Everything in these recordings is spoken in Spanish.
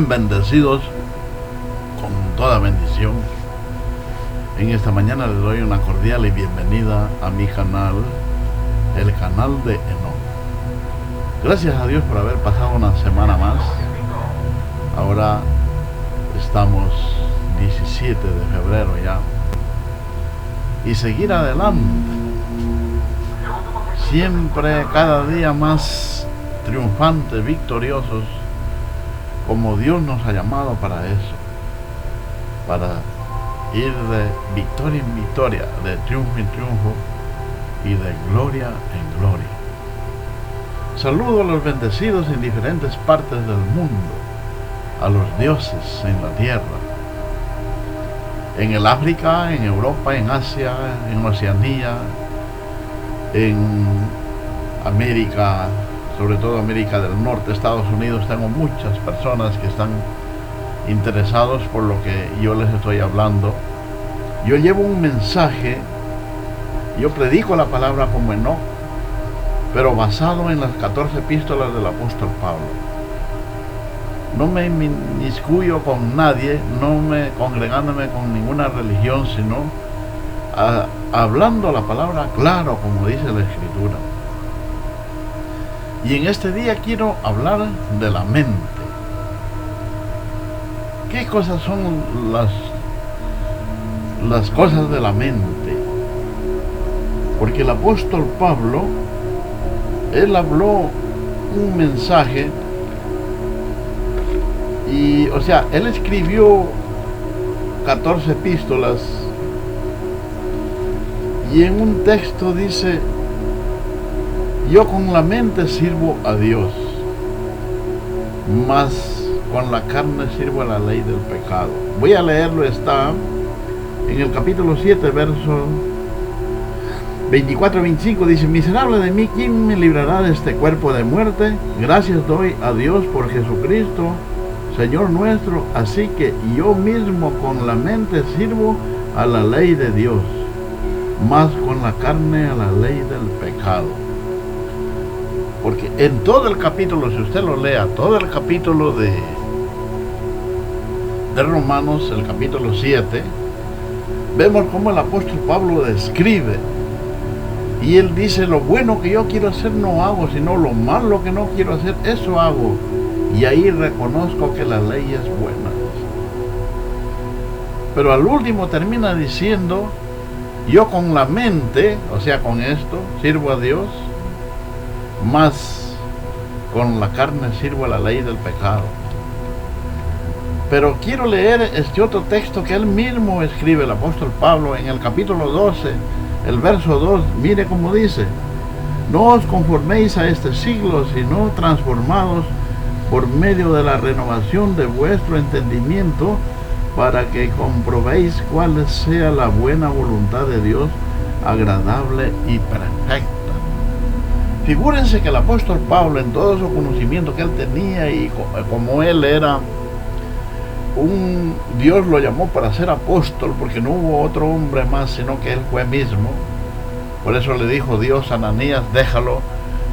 Bendecidos con toda bendición. En esta mañana les doy una cordial y bienvenida a mi canal, el canal de Enoch. Gracias a Dios por haber pasado una semana más. Ahora estamos 17 de febrero ya. Y seguir adelante. Siempre, cada día más triunfantes, victoriosos, como Dios nos ha llamado para eso, para ir de victoria en victoria, de triunfo en triunfo y de gloria en gloria. Saludo a los bendecidos en diferentes partes del mundo, a los dioses en la tierra, en el África, en Europa, en Asia, en Oceanía, en América, sobre todo América del Norte, Estados Unidos. Tengo muchas personas que están interesados por lo que yo les estoy hablando. Yo llevo un mensaje, yo predico la palabra como Enoch, pero basado en las 14 epístolas del apóstol Pablo. No me inmiscuyo con nadie, congregándome con ninguna religión, sino hablando la palabra claro, como dice la Escritura. Y en este día quiero hablar de la mente. ¿Qué cosas son las cosas de la mente? Porque el apóstol Pablo, él habló un mensaje y, él escribió 14 epístolas y en un texto dice: yo con la mente sirvo a Dios, mas con la carne sirvo a la ley del pecado. Voy a leerlo, está en el capítulo 7, versos 24-25, dice: miserable de mí, ¿quién me librará de este cuerpo de muerte? Gracias doy a Dios por Jesucristo, Señor nuestro. Así que yo mismo con la mente sirvo a la ley de Dios, mas con la carne a la ley del pecado. Porque en todo el capítulo, si usted lo lea, todo el capítulo de Romanos, el capítulo 7, vemos cómo el apóstol Pablo describe. Y él dice: lo bueno que yo quiero hacer no hago, sino lo malo que no quiero hacer, eso hago. Y ahí reconozco que la ley es buena. Pero al último termina diciendo: yo con la mente, con esto, sirvo a Dios, más con la carne sirvo a la ley del pecado. Pero quiero leer este otro texto que él mismo escribe, el apóstol Pablo, en el capítulo 12, el verso 2. Mire cómo dice: no os conforméis a este siglo, sino transformados por medio de la renovación de vuestro entendimiento, para que comprobéis cuál sea la buena voluntad de Dios, agradable y perfecta. Figúrense que el apóstol Pablo, en todo su conocimiento que él tenía, y como él era Dios lo llamó para ser apóstol, porque no hubo otro hombre más sino que él fue mismo. Por eso le dijo Dios a Ananías: déjalo,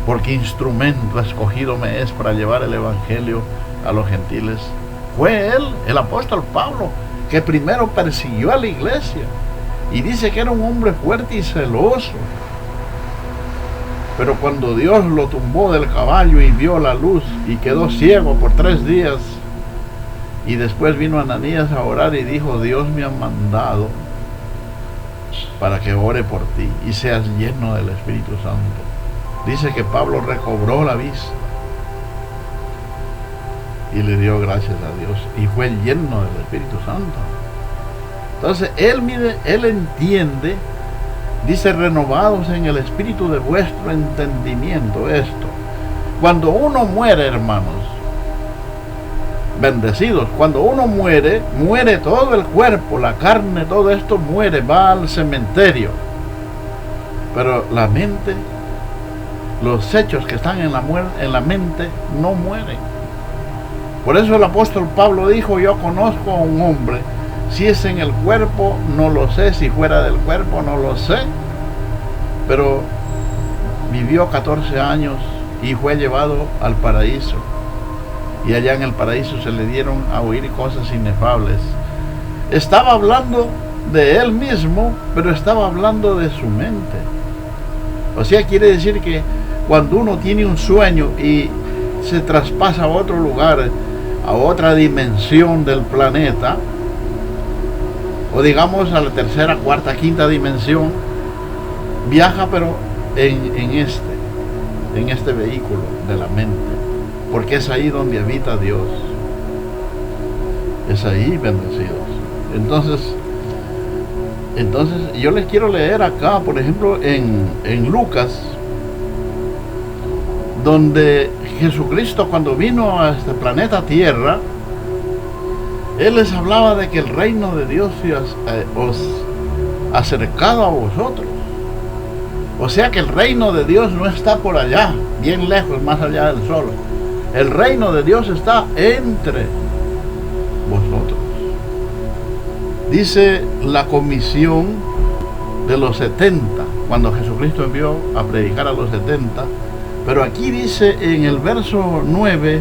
porque instrumento escogido me es para llevar el evangelio a los gentiles. Fue él, el apóstol Pablo, que primero persiguió a la iglesia, y dice que era un hombre fuerte y celoso. Pero cuando Dios lo tumbó del caballo y vio la luz y quedó ciego por 3 días, y después vino Ananías a orar y dijo: Dios me ha mandado para que ore por ti y seas lleno del Espíritu Santo. Dice que Pablo recobró la vista y le dio gracias a Dios y fue lleno del Espíritu Santo. Entonces él entiende. Dice: renovados en el espíritu de vuestro entendimiento. Esto, cuando uno muere, hermanos bendecidos, cuando uno muere todo el cuerpo, la carne, todo esto muere, va al cementerio. Pero la mente, los hechos que están en la mente no mueren. Por eso el apóstol Pablo dijo: yo conozco a un hombre, si es en el cuerpo no lo sé, si fuera del cuerpo no lo sé, pero vivió 14 años y fue llevado al paraíso. y allá en el paraíso se le dieron a oír cosas inefables. Estaba hablando de él mismo, pero estaba hablando de su mente. O sea, quiere decir que cuando uno tiene un sueño y se traspasa a otro lugar, a otra dimensión del planeta, o digamos a la tercera, cuarta, quinta dimensión, viaja pero en este vehículo de la mente, porque es ahí donde habita Dios. Es ahí, bendecidos. Entonces yo les quiero leer acá, por ejemplo, en Lucas, donde Jesucristo, cuando vino a este planeta Tierra, Él les hablaba de que el reino de Dios os acercado a vosotros. O sea que el reino de Dios no está por allá, bien lejos, más allá del sol. El reino de Dios está entre vosotros. Dice la comisión de los 70, cuando Jesucristo envió a predicar a los 70, pero aquí dice en el verso 9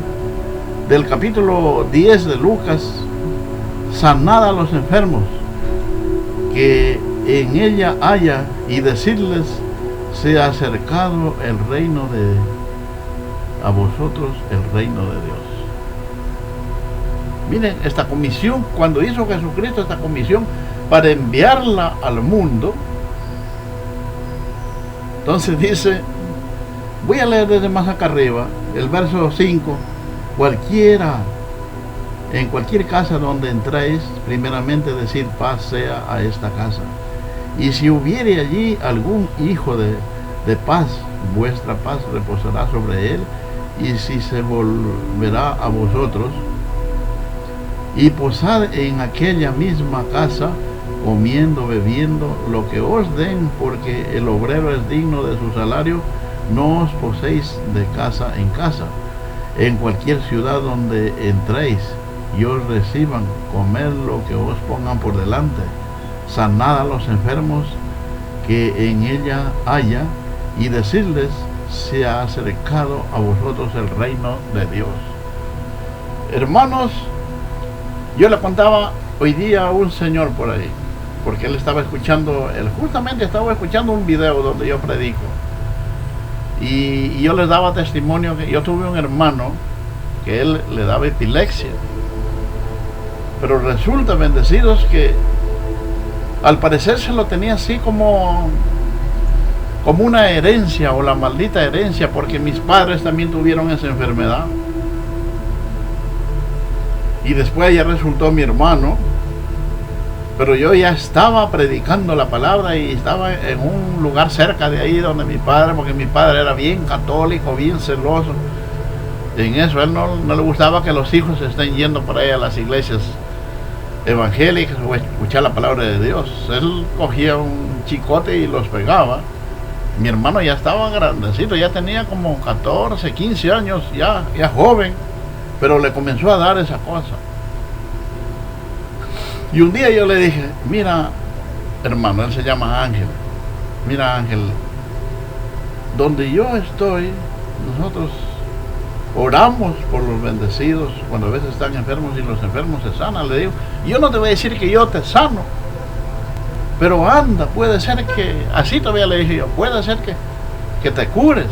del capítulo 10 de Lucas: sanad a los enfermos que en ella haya, y decirles: se ha acercado el reino a vosotros, el reino de Dios. Miren, esta comisión, cuando hizo Jesucristo esta comisión para enviarla al mundo, entonces dice, voy a leer desde más acá arriba, el verso 5, en cualquier casa donde entréis, primeramente decid: paz sea a esta casa. Y si hubiere allí algún hijo de paz, vuestra paz reposará sobre él, y si se volverá a vosotros, y posad en aquella misma casa, comiendo, bebiendo lo que os den, porque el obrero es digno de su salario. No os poséis de casa en casa. En cualquier ciudad donde entréis y os reciban, comed lo que os pongan por delante. Sanad a los enfermos que en ella haya, y decirles: se ha acercado a vosotros el reino de Dios. Hermanos, yo le contaba hoy día a un señor por ahí, porque él justamente estaba escuchando un video donde yo predico, y yo les daba testimonio que yo tuve un hermano que él le daba epilepsia, pero resulta, bendecidos, que al parecer se lo tenía así como una herencia, o la maldita herencia, porque mis padres también tuvieron esa enfermedad. Y después ya resultó mi hermano, pero yo ya estaba predicando la palabra y estaba en un lugar cerca de ahí donde mi padre, porque mi padre era bien católico, bien celoso en eso. Él no le gustaba que los hijos estén yendo por ahí a las iglesias evangélicas o escuchar la palabra de Dios. Él cogía un chicote y los pegaba. Mi hermano ya estaba grandecito, ya tenía como 14, 15 años, ya joven, pero le comenzó a dar esa cosa. Y un día yo le dije: mira, hermano, él se llama Ángel, mira, Ángel, donde yo estoy, nosotros oramos por los bendecidos cuando a veces están enfermos y los enfermos se sanan. Le digo, yo no te voy a decir que yo te sano, pero anda, puede ser que, así todavía le dije yo, puede ser que te cures,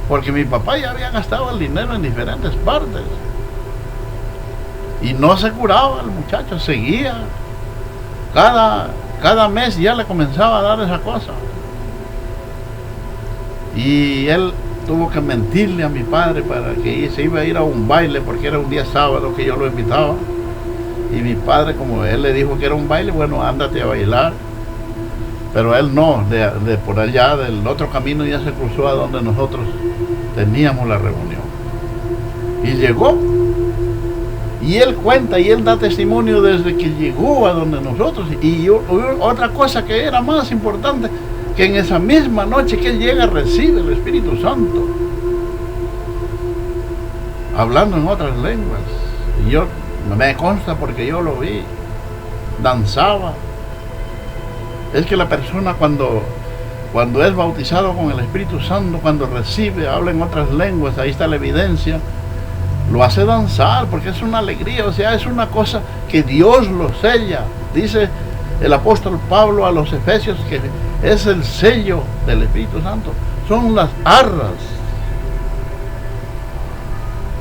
porque mi papá ya había gastado el dinero en diferentes partes y no se curaba el muchacho, seguía, cada mes ya le comenzaba a dar esa cosa, y él tuvo que mentirle a mi padre para que se iba a ir a un baile, porque era un día sábado que yo lo invitaba. Y mi padre, como él le dijo que era un baile, bueno, ándate a bailar. Pero él no, de por allá, del otro camino, ya se cruzó a donde nosotros teníamos la reunión. Y llegó. Y él cuenta y él da testimonio desde que llegó a donde nosotros. Y otra cosa que era más importante, que en esa misma noche que él llega, recibe el Espíritu Santo, hablando en otras lenguas. Y yo me consta porque yo lo vi, danzaba. Es que la persona cuando es bautizado con el Espíritu Santo, cuando recibe, habla en otras lenguas, ahí está la evidencia. lo hace danzar, porque es una alegría, o sea, es una cosa que Dios lo sella. Dice el apóstol Pablo a los Efesios que es el sello del Espíritu Santo, son las arras.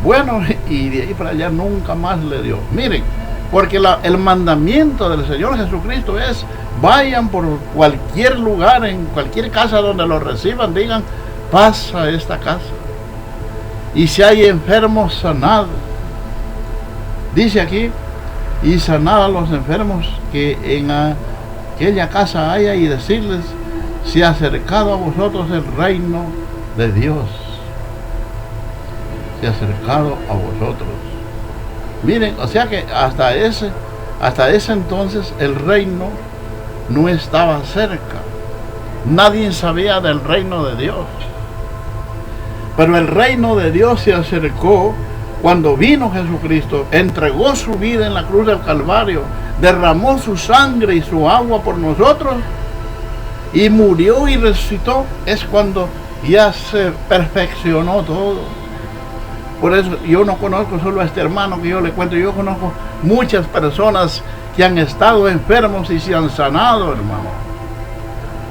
Bueno, y de ahí para allá nunca más le dio. Miren, porque el mandamiento del Señor Jesucristo es: vayan por cualquier lugar, en cualquier casa donde los reciban, digan: pasa a esta casa, y si hay enfermos, sanad. Dice aquí: y sanad a los enfermos que en aquella casa haya, y decirles: se ha acercado a vosotros el reino de Dios. Se ha acercado a vosotros. Miren, o sea que hasta ese entonces el reino no estaba cerca. Nadie sabía del reino de Dios. Pero el reino de Dios se acercó cuando vino Jesucristo, entregó su vida en la cruz del Calvario, derramó su sangre y su agua por nosotros, y murió y resucitó. Es cuando ya se perfeccionó todo. Por eso yo no conozco solo a este hermano que yo le cuento, yo conozco muchas personas que han estado enfermos y se han sanado, hermano.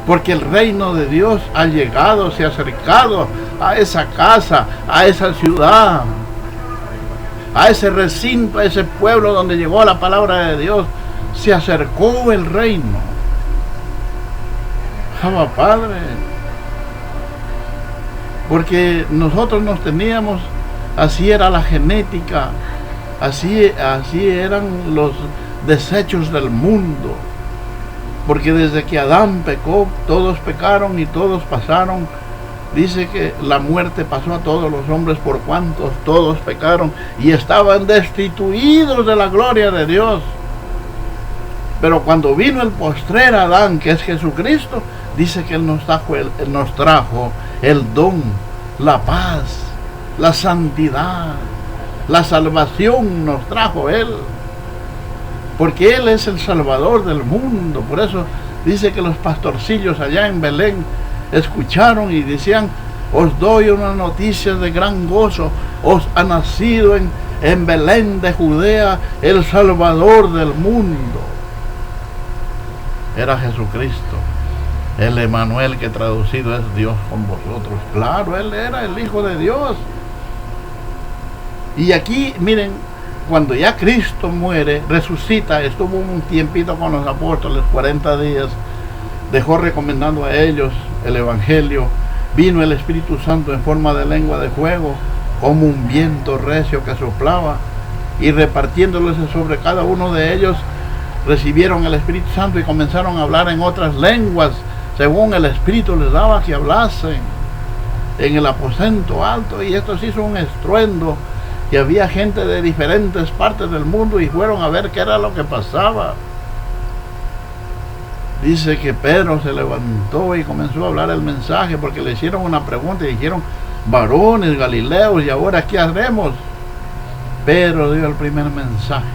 Porque el reino de Dios ha llegado, se ha acercado a esa casa, a esa ciudad, a ese recinto, a ese pueblo donde llegó la palabra de Dios. Se acercó el reino. Abba Padre. Porque nosotros nos teníamos, así era la genética, así eran los desechos del mundo. Porque desde que Adán pecó, todos pecaron y todos pasaron. Dice que la muerte pasó a todos los hombres por cuantos todos pecaron y estaban destituidos de la gloria de Dios. Pero cuando vino el postrer Adán, que es Jesucristo, dice que Él nos trajo el don, la paz, la santidad, la salvación nos trajo Él. Porque Él es el Salvador del mundo. Por eso dice que los pastorcillos allá en Belén escucharon y decían: os doy una noticia de gran gozo, os ha nacido en Belén de Judea el Salvador del mundo. Era Jesucristo, el Emanuel, que traducido es Dios con vosotros. Claro, Él era el Hijo de Dios. Y aquí, miren, cuando ya Cristo muere, resucita, estuvo un tiempito con los apóstoles, 40 días, dejó recomendando a ellos el Evangelio. Vino el Espíritu Santo en forma de lengua de fuego, como un viento recio que soplaba, y repartiéndoles sobre cada uno de ellos, recibieron el Espíritu Santo y comenzaron a hablar en otras lenguas, según el Espíritu les daba que hablasen, en el aposento alto. Y esto se hizo un estruendo, que había gente de diferentes partes del mundo y fueron a ver qué era lo que pasaba. Dice que Pedro se levantó y comenzó a hablar el mensaje, porque le hicieron una pregunta y dijeron: varones galileos, ¿y ahora qué haremos? Pedro dio el primer mensaje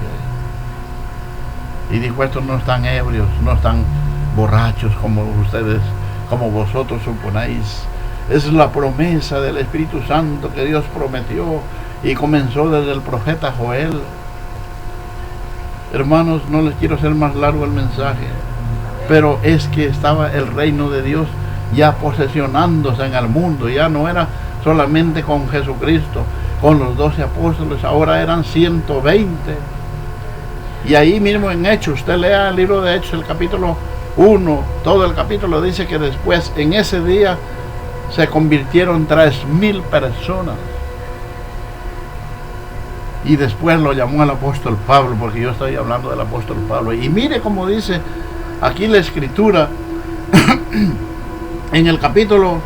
y dijo: estos no están ebrios, no están borrachos como ustedes, como vosotros suponéis. Es la promesa del Espíritu Santo que Dios prometió, y comenzó desde el profeta Joel. Hermanos, no les quiero hacer más largo el mensaje, pero es que estaba el reino de Dios ya posesionándose en el mundo. Ya no era solamente con Jesucristo, con los 12 apóstoles, ahora eran 120. Y ahí mismo en Hechos, usted lea el libro de Hechos, el capítulo 1, todo el capítulo dice que después, en ese día, se convirtieron 3,000 personas. Y después lo llamó el apóstol Pablo, porque yo estoy hablando del apóstol Pablo. Y mire cómo dice aquí la escritura, en el capítulo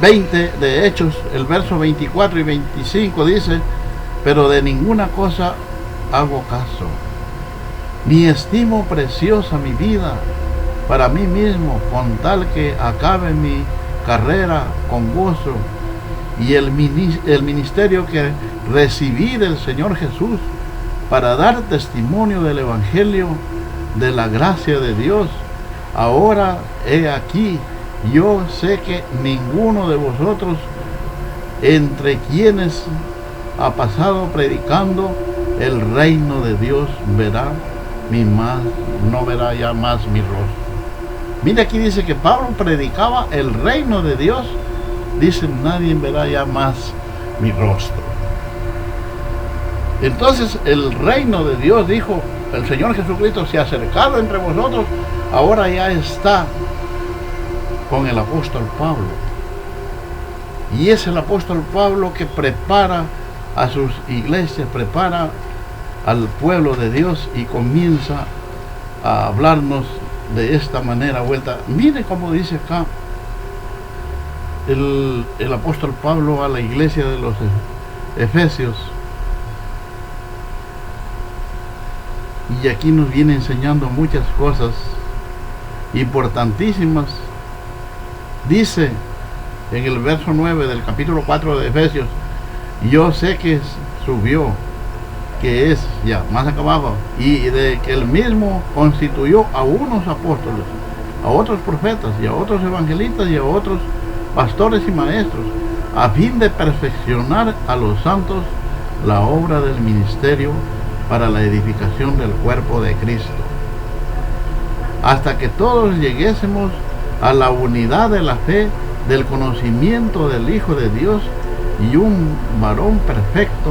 20 de Hechos, el verso 24 y 25 dice: pero de ninguna cosa hago caso, ni estimo preciosa mi vida para mí mismo, con tal que acabe mi carrera con gozo y el ministerio que recibí del Señor Jesús, para dar testimonio del Evangelio de la gracia de Dios. Ahora he aquí, yo sé que ninguno de vosotros, entre quienes ha pasado predicando el reino de Dios, no verá ya más mi rostro. Mira, aquí dice que Pablo predicaba el reino de Dios. Dice, nadie verá ya más mi rostro. Entonces el reino de Dios, dijo el Señor Jesucristo, se ha acercado entre vosotros. Ahora ya está con el apóstol Pablo. Y es el apóstol Pablo que prepara a sus iglesias, prepara al pueblo de Dios y comienza a hablarnos de esta manera vuelta. Mire cómo dice acá el apóstol Pablo a la iglesia de los Efesios. Y aquí nos viene enseñando muchas cosas importantísimas. Dice en el verso 9 del capítulo 4 de Efesios: yo sé que subió, que es ya más acá abajo, y de que él mismo constituyó a unos apóstoles, a otros profetas, y a otros evangelistas, y a otros pastores y maestros, a fin de perfeccionar a los santos, la obra del ministerio para la edificación del cuerpo de Cristo, hasta que todos lleguésemos a la unidad de la fe, del conocimiento del Hijo de Dios, y un varón perfecto,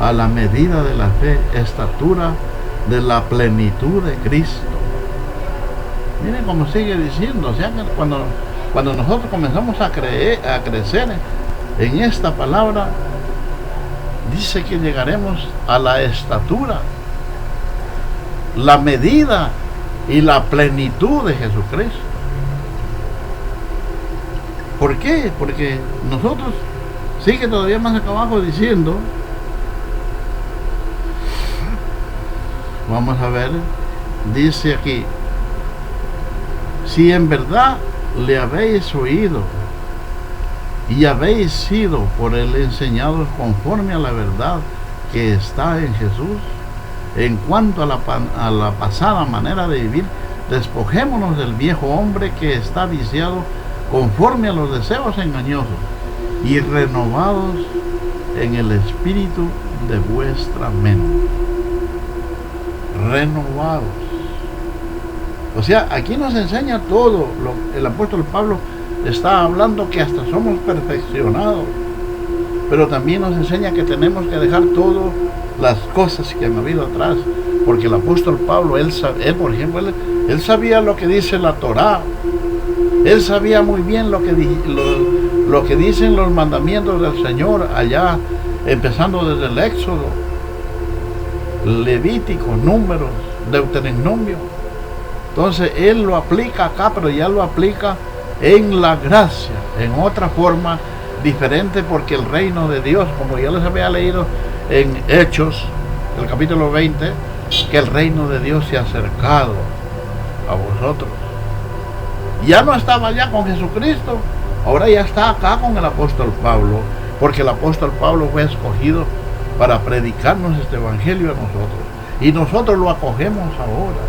a la medida de la fe, estatura de la plenitud de Cristo. Miren cómo sigue diciendo. O sea, que cuando nosotros comenzamos a crecer en esta palabra, dice que llegaremos a la estatura, la medida y la plenitud de Jesucristo. ¿Por qué? Porque nosotros, sigue todavía más acá abajo diciendo, vamos a ver, dice aquí: si en verdad le habéis oído y habéis sido por él enseñados conforme a la verdad que está en Jesús, en cuanto a la pasada manera de vivir, despojémonos del viejo hombre que está viciado conforme a los deseos engañosos, y renovados en el espíritu de vuestra mente. Renovados. O sea, aquí nos enseña todo. El apóstol Pablo está hablando que hasta somos perfeccionados, pero también nos enseña que tenemos que dejar todas las cosas que han habido atrás, porque el apóstol Pablo, él por ejemplo, él sabía lo que dice la Torá. Él sabía muy bien lo que dicen los mandamientos del Señor allá, empezando desde el Éxodo, Levítico, Números, Deuteronomio. Entonces él lo aplica acá, pero ya lo aplica en la gracia, en otra forma diferente, porque el reino de Dios, como ya les había leído en Hechos, el capítulo 20, que el reino de Dios se ha acercado a vosotros. Ya no estaba ya con Jesucristo, ahora ya está acá con el apóstol Pablo, porque el apóstol Pablo fue escogido para predicarnos este evangelio a nosotros, y nosotros lo acogemos ahora.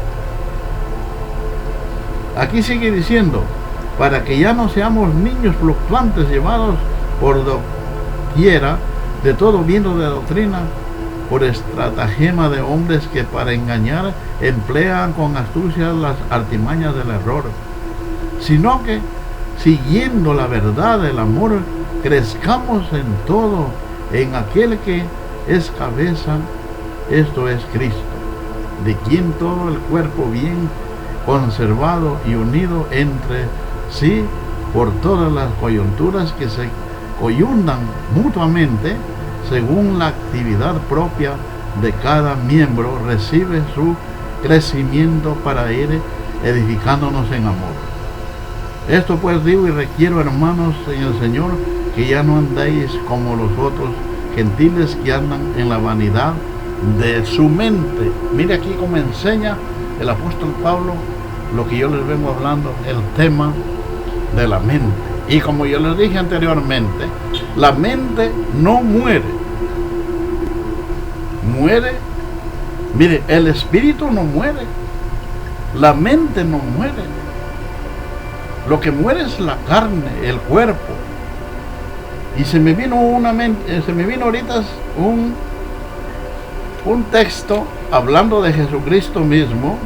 Aquí sigue diciendo: para que ya no seamos niños fluctuantes, llevados por doquiera de todo viento de doctrina, por estratagema de hombres que para engañar emplean con astucia las artimañas del error, sino que, siguiendo la verdad del amor, crezcamos en todo en aquel que es cabeza, esto es Cristo, de quien todo el cuerpo bien conservado y unido entre sí por todas las coyunturas que se coyundan mutuamente según la actividad propia de cada miembro, recibe su crecimiento para ir edificándonos en amor. Esto pues digo y requiero, hermanos, en el Señor, que ya no andéis como los otros gentiles que andan en la vanidad de su mente. Mire aquí cómo enseña el apóstol Pablo lo que yo les vengo hablando, el tema de la mente. Y como yo les dije anteriormente, la mente no muere. Muere, mire, el espíritu no muere, la mente no muere. Lo que muere es la carne, el cuerpo. Y se me vino ahorita un texto hablando de Jesucristo mismo.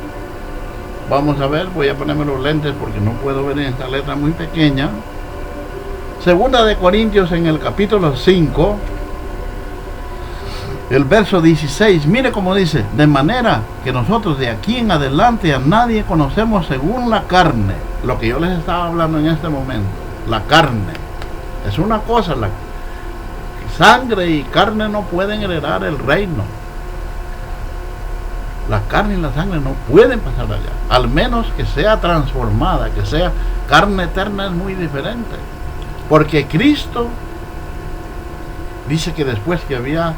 Vamos a ver, voy a ponerme los lentes porque no puedo ver en esta letra muy pequeña. Segunda de Corintios, en el capítulo 5, el verso 16, mire cómo dice: de manera que nosotros de aquí en adelante a nadie conocemos según la carne. Lo que yo les estaba hablando en este momento, la carne es una cosa, la sangre y carne no pueden heredar el reino. La carne y la sangre no pueden pasar allá, al menos que sea transformada, que sea carne eterna. Es muy diferente, porque Cristo dice que después que había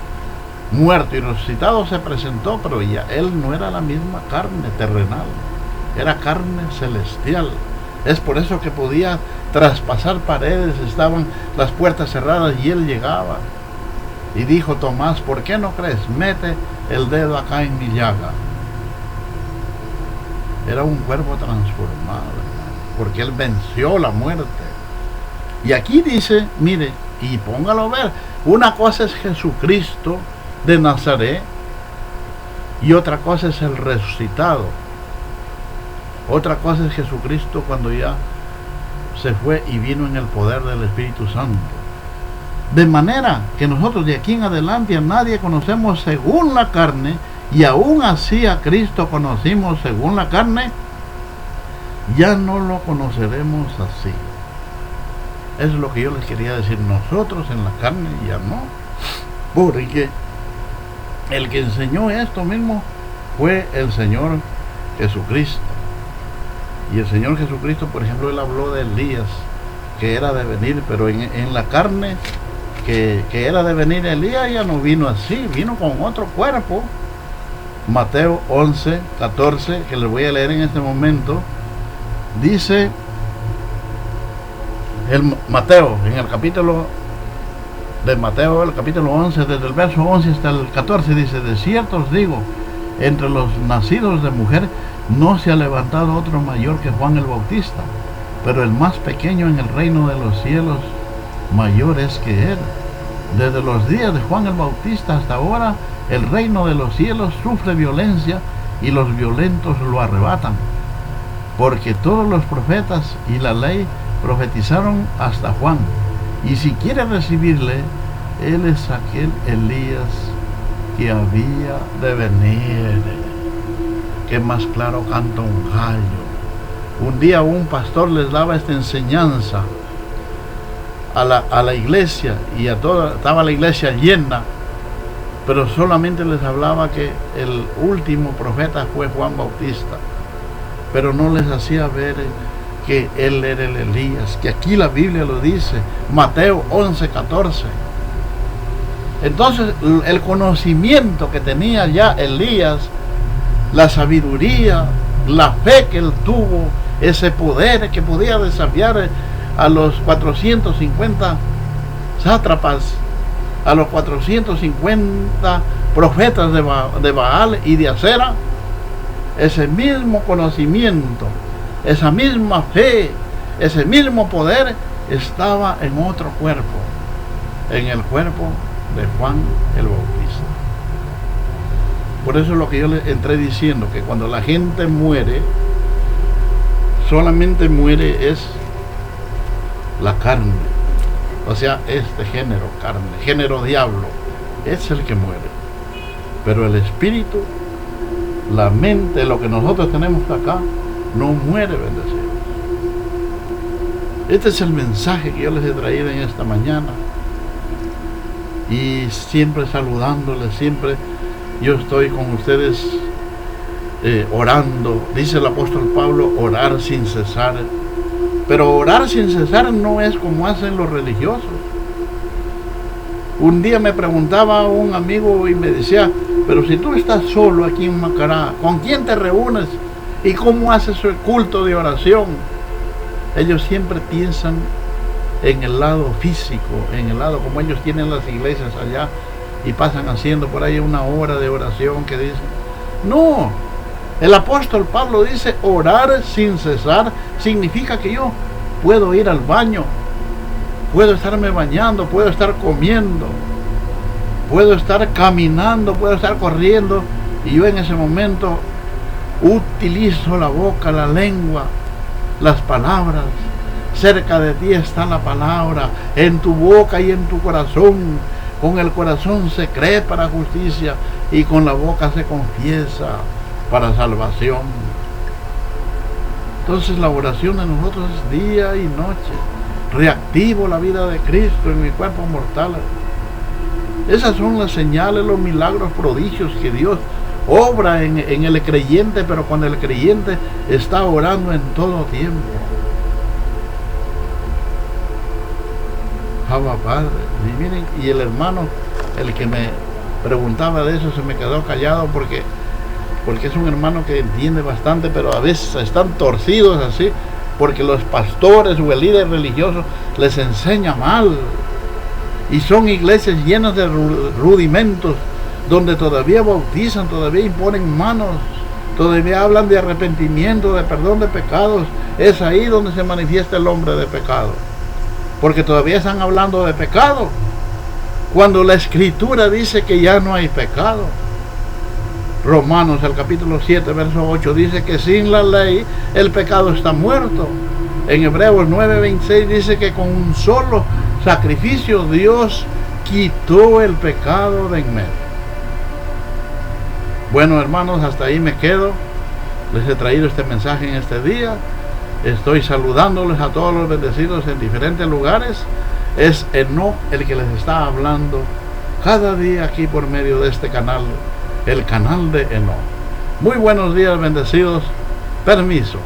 muerto y resucitado se presentó, pero ya él no era la misma carne terrenal, era carne celestial. Es por eso que podía traspasar paredes, estaban las puertas cerradas y él llegaba y dijo: Tomás, ¿por qué no crees? Mete el dedo acá en mi llaga. Era un cuerpo transformado, porque él venció la muerte. Y aquí dice, mire, y póngalo a ver, una cosa es Jesucristo de Nazaret y otra cosa es el resucitado. Otra cosa es Jesucristo cuando ya se fue y vino en el poder del Espíritu Santo. De manera que nosotros de aquí en adelante a nadie conocemos según la carne, y aún así a Cristo conocimos según la carne, ya no lo conoceremos así. Es lo que yo les quería decir. Nosotros en la carne ya no, porque el que enseñó esto mismo fue el Señor Jesucristo. Y el Señor Jesucristo, por ejemplo, él habló de Elías, que era de venir, pero en la carne que era de venir Elías ya no vino así, vino con otro cuerpo. Mateo 11, 14, que les voy a leer en este momento, dice Mateo, en el capítulo de Mateo, el capítulo 11, desde el verso 11 hasta el 14, dice: de cierto os digo, entre los nacidos de mujer no se ha levantado otro mayor que Juan el Bautista, pero el más pequeño en el reino de los cielos mayor es que él. Desde los días de Juan el Bautista hasta ahora, el reino de los cielos sufre violencia y los violentos lo arrebatan, porque todos los profetas y la ley profetizaron hasta Juan, y si quiere recibirle, él es aquel Elías que había de venir. Que más claro canta un gallo. Un día un pastor les daba esta enseñanza a la iglesia, y estaba la iglesia llena, pero solamente les hablaba que el último profeta fue Juan Bautista, pero no les hacía ver que él era el Elías, que aquí la Biblia lo dice, Mateo 11, 14. Entonces el conocimiento que tenía ya Elías, la sabiduría, la fe que él tuvo, ese poder que podía desafiar a los 450 sátrapas, a los 450 profetas de Baal y de Acera, ese mismo conocimiento, esa misma fe, ese mismo poder estaba en otro cuerpo, en el cuerpo de Juan el Bautista. Por eso es lo que yo le entré diciendo, que cuando la gente muere, solamente muere es la carne, o sea, este género carne, género diablo, es el que muere, pero el espíritu, la mente, lo que nosotros tenemos acá, no muere, bendecidos. Este es el mensaje que yo les he traído en esta mañana, y siempre saludándoles, siempre yo estoy con ustedes orando. Dice el apóstol Pablo, orar sin cesar. Pero orar sin cesar no es como hacen los religiosos. Un día me preguntaba un amigo y me decía: pero si tú estás solo aquí en Macará, ¿con quién te reúnes? ¿Y cómo haces el culto de oración? Ellos siempre piensan en el lado físico, en el lado como ellos tienen las iglesias allá y pasan haciendo por ahí una hora de oración que dicen. No, el apóstol Pablo dice: orar sin cesar significa que yo puedo ir al baño puedo estarme bañando, puedo estar comiendo, puedo estar caminando, puedo estar corriendo, y yo en ese momento utilizo la boca, la lengua, las palabras. Cerca de ti está la palabra, en tu boca y en tu corazón. Con el corazón se cree para justicia y con la boca se confiesa para salvación. Entonces la oración de nosotros es día y noche. Reactivo la vida de Cristo en mi cuerpo mortal. Esas son las señales, los milagros, prodigios que Dios obra en el creyente, pero cuando el creyente está orando en todo tiempo. Abba Padre. Y miren, y el hermano, el que me preguntaba de eso, se me quedó callado porque es un hermano que entiende bastante, pero a veces están torcidos así, porque los pastores o el líder religioso les enseña mal. Y son iglesias llenas de rudimentos, donde todavía bautizan, todavía imponen manos, todavía hablan de arrepentimiento, de perdón de pecados. Es ahí donde se manifiesta el hombre de pecado, porque todavía están hablando de pecado, cuando la Escritura dice que ya no hay pecado. Romanos, el capítulo 7, verso 8, dice que sin la ley el pecado está muerto. En Hebreos 9:26 dice que con un solo sacrificio Dios quitó el pecado de en medio. Bueno, hermanos, hasta ahí me quedo. Les he traído este mensaje en este día. Estoy saludándoles a todos los bendecidos en diferentes lugares. Es Enoch el que les está hablando cada día aquí por medio de este canal, el canal de Enoch. Muy buenos días, bendecidos. Permiso.